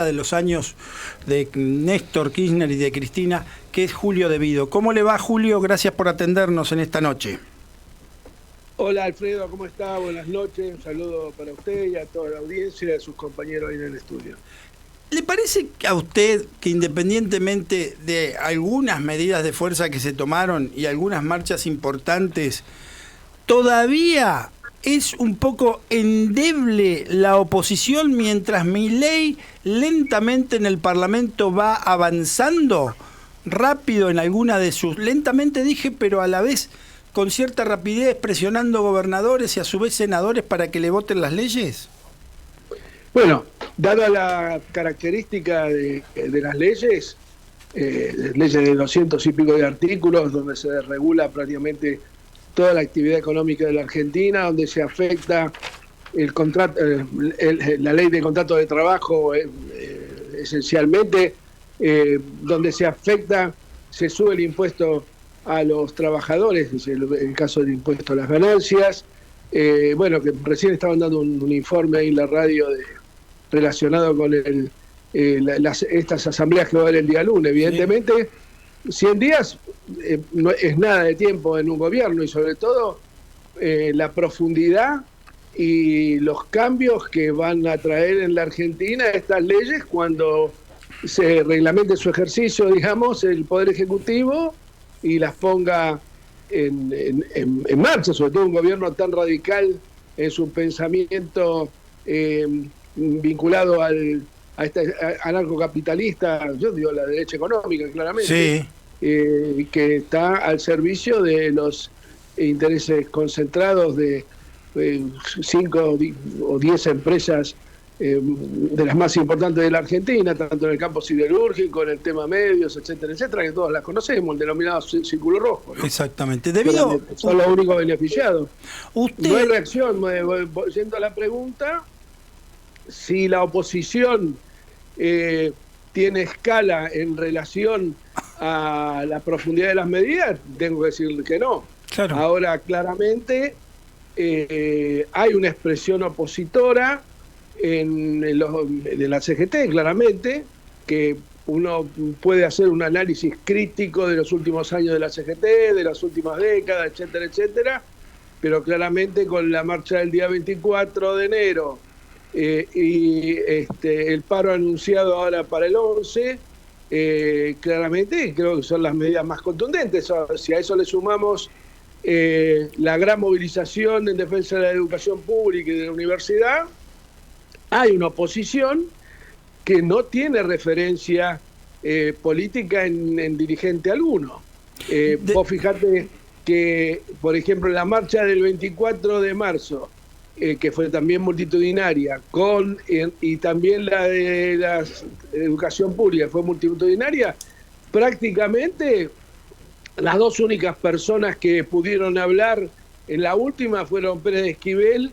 de los años de Néstor Kirchner y de Cristina, que es Julio De Vido. ¿Cómo le va, Julio? Gracias por atendernos en esta noche. Hola, Alfredo, ¿cómo está? Buenas noches, un saludo para usted y a toda la audiencia y a sus compañeros ahí en el estudio. ¿Le parece a usted que independientemente de algunas medidas de fuerza que se tomaron y algunas marchas importantes, todavía es un poco endeble la oposición mientras Milei lentamente en el Parlamento va avanzando rápido en alguna de sus... Lentamente dije, pero a la vez con cierta rapidez presionando gobernadores y a su vez senadores para que le voten las leyes? Bueno, dada la característica de las leyes de 200 y pico de artículos, donde se regula prácticamente toda la actividad económica de la Argentina, donde se afecta el contrato, la ley de contrato de trabajo esencialmente, donde se afecta, se sube el impuesto a los trabajadores, es el caso del impuesto a las ganancias. Bueno, que recién estaban dando un informe ahí en la radio relacionado con estas asambleas que va a haber el día lunes. Evidentemente, 100 días no es nada de tiempo en un gobierno, y sobre todo la profundidad y los cambios que van a traer en la Argentina estas leyes cuando se reglamente su ejercicio, digamos, el Poder Ejecutivo, y las ponga en marcha, sobre todo un gobierno tan radical en su pensamiento vinculado al anarcocapitalista, yo digo la derecha económica, claramente, que está al servicio de los intereses concentrados de 5 o 10 empresas de las más importantes de la Argentina, tanto en el campo siderúrgico, en el tema medios, etcétera, etcétera, que todos las conocemos, el denominado círculo rojo, ¿no? Exactamente. Son los únicos beneficiados. Usted... No hay reacción, yendo a la pregunta, si la oposición tiene escala en relación a la profundidad de las medidas, tengo que decir que no. Claro. Ahora, claramente, hay una expresión opositora de la CGT, claramente, que uno puede hacer un análisis crítico de los últimos años de la CGT, de las últimas décadas, etcétera, etcétera, pero claramente con la marcha del día 24 de enero y el paro anunciado ahora para el 11, claramente creo que son las medidas más contundentes. Si a eso le sumamos la gran movilización en defensa de la educación pública y de la universidad, hay una oposición que no tiene referencia política en dirigente alguno. Vos fijate que, por ejemplo, la marcha del 24 de marzo, que fue también multitudinaria, y también la de la educación pública fue multitudinaria, prácticamente las dos únicas personas que pudieron hablar en la última fueron Pérez Esquivel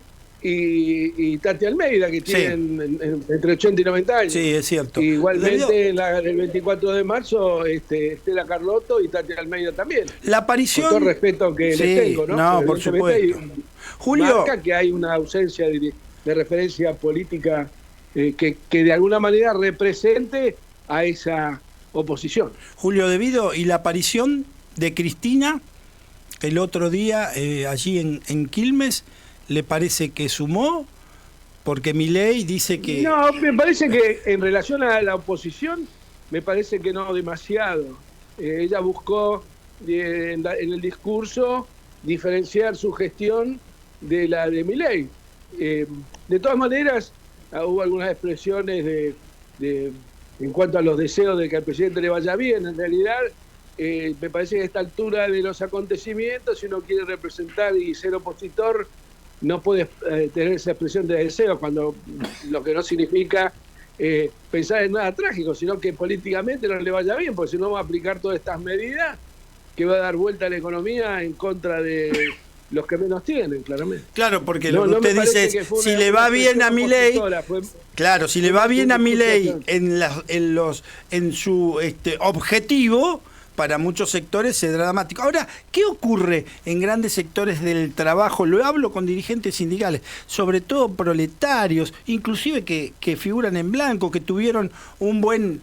y Tati Almeida, que tienen entre 80 y 90 años. Sí, es cierto. Igualmente, el 24 de marzo, Estela Carlotto y Tati Almeida también. La aparición... Con todo el respeto que les tengo, ¿no? No, por supuesto. Julio... Marca que hay una ausencia de referencia política que de alguna manera represente a esa oposición. Julio De Vido, y la aparición de Cristina el otro día allí en Quilmes, ¿le parece que sumó? Porque Milei dice que... No, me parece que en relación a la oposición, me parece que no demasiado. Ella buscó en el discurso diferenciar su gestión de la de Milei. De todas maneras, hubo algunas expresiones en cuanto a los deseos de que al presidente le vaya bien. En realidad, me parece que a esta altura de los acontecimientos, si uno quiere representar y ser opositor, no puede tener esa expresión de deseo, cuando lo que no significa pensar en nada trágico, sino que políticamente no le vaya bien, porque si no va a aplicar todas estas medidas que va a dar vuelta a la economía en contra de los que menos tienen, claramente. Claro, porque lo que usted dice es, si le va bien a Milei, claro, si le va bien a Milei en su objetivo, para muchos sectores es dramático. Ahora, ¿qué ocurre en grandes sectores del trabajo? Lo hablo con dirigentes sindicales, sobre todo proletarios, inclusive que figuran en blanco, que tuvieron un buen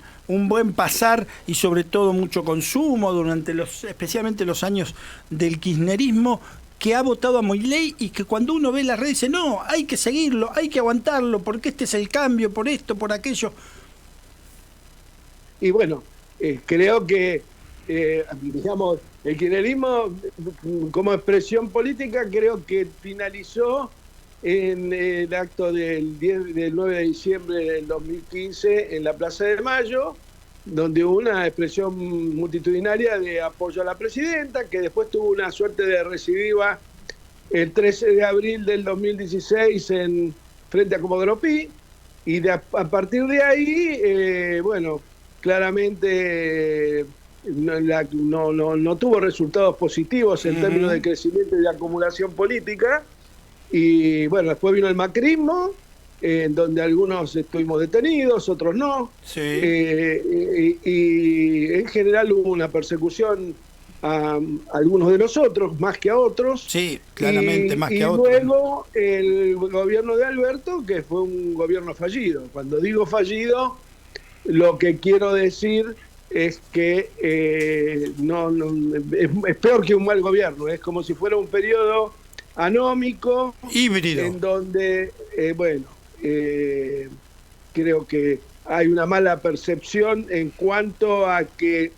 pasar y sobre todo mucho consumo durante especialmente los años del kirchnerismo, que ha votado a Milei y que cuando uno ve las redes dice, no, hay que seguirlo, hay que aguantarlo, porque este es el cambio, por esto, por aquello. Y bueno, creo que, digamos, el kirchnerismo como expresión política creo que finalizó en el acto del 9 de diciembre del 2015 en la Plaza de Mayo, donde hubo una expresión multitudinaria de apoyo a la presidenta, que después tuvo una suerte de recidiva el 13 de abril del 2016 frente a Comodoro Pi, y a partir de ahí, bueno, claramente no tuvo resultados positivos en términos de crecimiento y de acumulación política. Y bueno, después vino el macrismo, en donde algunos estuvimos detenidos, otros no. Sí. Y en general hubo una persecución a algunos de nosotros, más que a otros. Sí, claramente, más que a otros. Y luego el gobierno de Alberto, que fue un gobierno fallido. Cuando digo fallido, lo que quiero decir es que es peor que un mal gobierno, es como si fuera un periodo anómico, híbrido, en donde, creo que hay una mala percepción en cuanto a que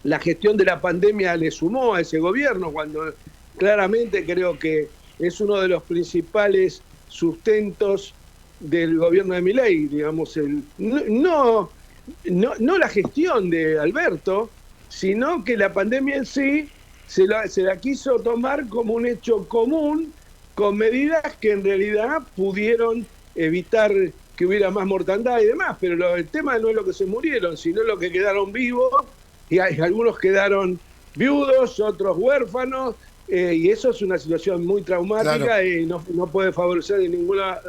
la gestión de la pandemia le sumó a ese gobierno, cuando claramente creo que es uno de los principales sustentos del gobierno de Milei, digamos, no la gestión de Alberto, sino que la pandemia en sí se la quiso tomar como un hecho común, con medidas que en realidad pudieron evitar que hubiera más mortandad y demás, pero el tema no es lo que se murieron, sino lo que quedaron vivos, y algunos quedaron viudos, otros huérfanos, y eso es una situación muy traumática. Claro. Y no puede favorecer de ninguna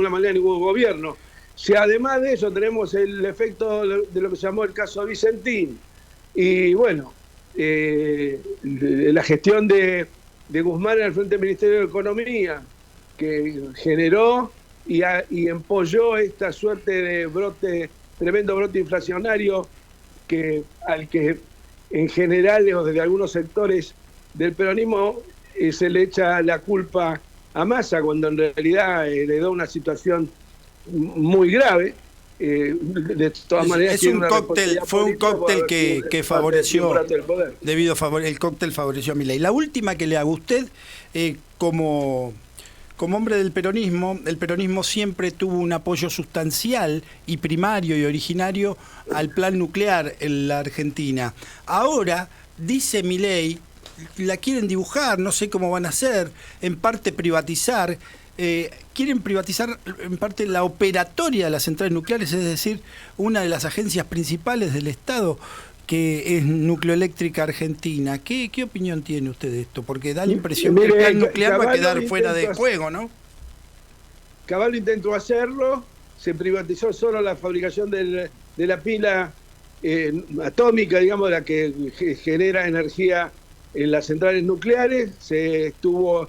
manera ningún gobierno. Si además de eso tenemos el efecto de lo que se llamó el caso Vicentín, y bueno, la gestión de Guzmán en el frente del Ministerio de Economía, que generó y empolló esta suerte de tremendo brote inflacionario al que en general desde algunos sectores del peronismo se le echa la culpa a Massa, cuando en realidad heredó una situación muy grave. De todas maneras, fue un cóctel que favoreció, el cóctel favoreció a Milei. La última que le hago a usted, como hombre del peronismo, el peronismo siempre tuvo un apoyo sustancial y primario y originario al plan nuclear en la Argentina. Ahora, dice Milei, la quieren dibujar, no sé cómo van a hacer, en parte privatizar. Quieren privatizar en parte la operatoria de las centrales nucleares, es decir, una de las agencias principales del Estado, que es Nucleoeléctrica Argentina. ¿Qué opinión tiene usted de esto? Porque da la impresión que el plan nuclear va a quedar fuera de juego, ¿no? Caballo intentó hacerlo, se privatizó solo la fabricación de la pila atómica, digamos, la que genera energía en las centrales nucleares. Se estuvo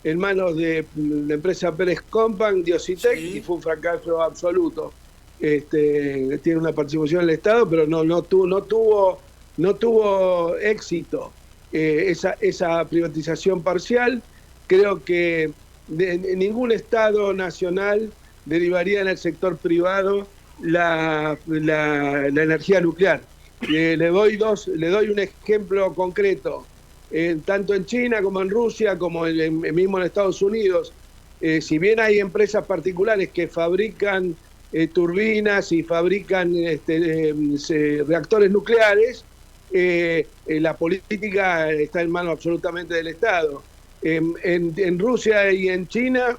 en manos de la empresa Pérez Company, Diositec, sí, y fue un fracaso absoluto. Tiene una participación del Estado, pero no tuvo éxito esa privatización parcial. Creo que ningún Estado nacional derivaría en el sector privado la energía nuclear. Le doy un ejemplo concreto. Tanto en China como en Rusia, como mismo en Estados Unidos, si bien hay empresas particulares que fabrican turbinas y fabrican reactores nucleares, la política está en manos absolutamente del Estado. En Rusia y en China,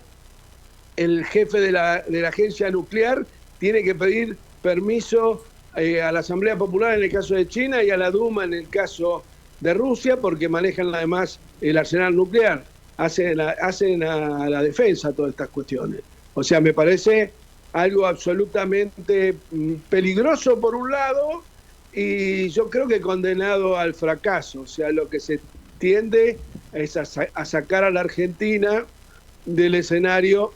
el jefe de la agencia nuclear tiene que pedir permiso a la Asamblea Popular en el caso de China y a la Duma en el caso de Rusia, porque manejan además el arsenal nuclear, hacen a la defensa todas estas cuestiones. O sea, me parece algo absolutamente peligroso por un lado, y yo creo que condenado al fracaso. O sea, lo que se tiende es a sacar a la Argentina del escenario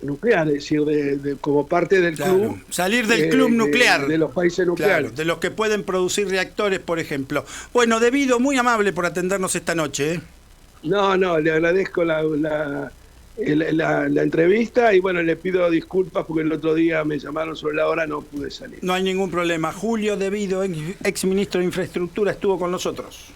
nuclear, es decir, como parte del club. Salir del club nuclear. De los países nucleares. Claro, de los que pueden producir reactores, por ejemplo. Bueno, De Vido, muy amable por atendernos esta noche. No, le agradezco la entrevista y bueno, le pido disculpas porque el otro día me llamaron sobre la hora, no pude salir. No hay ningún problema. Julio De Vido, ex ministro de Infraestructura, estuvo con nosotros.